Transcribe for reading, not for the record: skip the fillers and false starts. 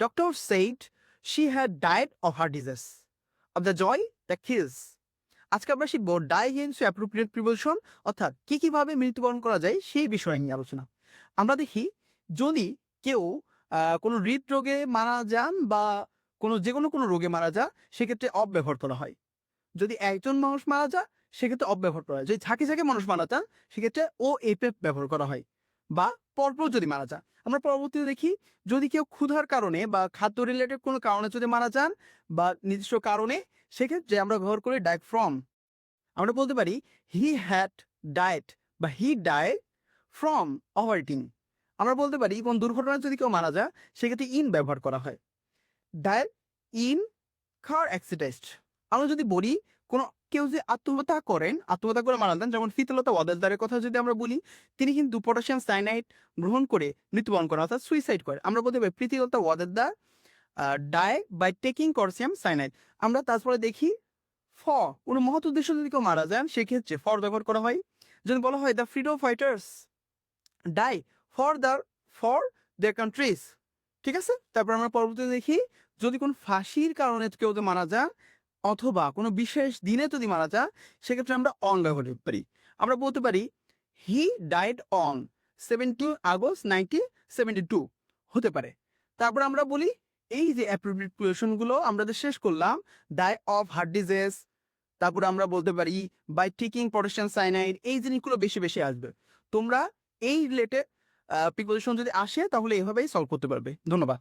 Doctor said she had died of her disease of the joy that kills. আজকে আমরা শিখব die into appropriate preposition, অর্থাৎ কিভাবে মৃত্যুবরণ করা যায় সেই বিষয় নিয়ে আলোচনা। আমরা দেখি যদি কেউ কোনো হৃদরোগে মারা যান বা যে কোনো রোগে মারা যান, সেক্ষেত্রে অফ ব্যবহার করা হয়। যদি একজন মানুষ মারা যায় সেক্ষেত্রে অফ ব্যবহার করা হয়। যদি ঝাঁকে ঝাঁকে মানুষ মারা যান সেক্ষেত্রে ও এফএফ ব্যবহার করা হয়। বা পরপর যদি মারা যান, আমরা পরবর্তীতে দেখি যদি কেউ ক্ষুধার কারণে বা খাদ্য রিলেটেড কোনো কারণে যদি মারা যান বা নির্দিষ্ট কারণে, সেক্ষেত্রে আমরা ব্যবহার করি ডাই ফ্রম। আমরা বলতে পারি হি হ্যাড ডায়েট বা হি ডায়েড ফ্রম ওভারইটিং। আমরা বলতে পারি কোন দুর্ঘটনায় যদি কেউ মারা যায় সেক্ষেত্রে ইন ব্যবহার করা হয়। Died in car accident. আমরা যদি বলি কোনো কেউ যে আত্মহত্যা করেন, আত্মহত্যা করে মারা যান, যেমন ফিতলতা ওয়াদেদারের কথা যদি আমরা বলি, তিনি কিন্তু পটাশিয়াম সায়ানাইড গ্রহণ করে মৃত্যুবরণ করেন, অর্থাৎ সুইসাইড করে। আমরা বলতে পারি Pritilata Waddedar die by taking calcium cyanide. আমরা তারপরে দেখি ফর কোনো মহৎ উদ্দেশ্য যদি কেউ মারা যান সেক্ষেত্রে ফর ব্যবহার করা হয়। যদি বলা হয় the freedom fighters die for their countries, ঠিক আছে। তারপর আমরা পরবর্তীতে দেখি যদি কোন ফাঁসির কারণে কেউ যদি মারা যান অথবা কোনো বিশেষ দিনে যদি মারা যান সেক্ষেত্রে আমরা অন ব্যবহার করতে পারি। আমরা বলতে পারি হি ডাইড অন 17 আগস্ট 1972 হতে পারে। তারপর আমরা বলি এই যে অ্যাপ্রোপ্রিয়েশনগুলো আমরা যে শেষ করলাম, ডাই অফ হার্ট ডিজিজ, তারপর আমরা বলতে পারি বাই টেকিং পটাশিয়াম সায়ানাইড, এই জিনিসগুলো বেশি বেশি আসবে। তোমরা এই রিলেটেড প্রিপোজিশন যদি আসে তাহলে এভাবেই সলভ করতে পারবে। ধন্যবাদ।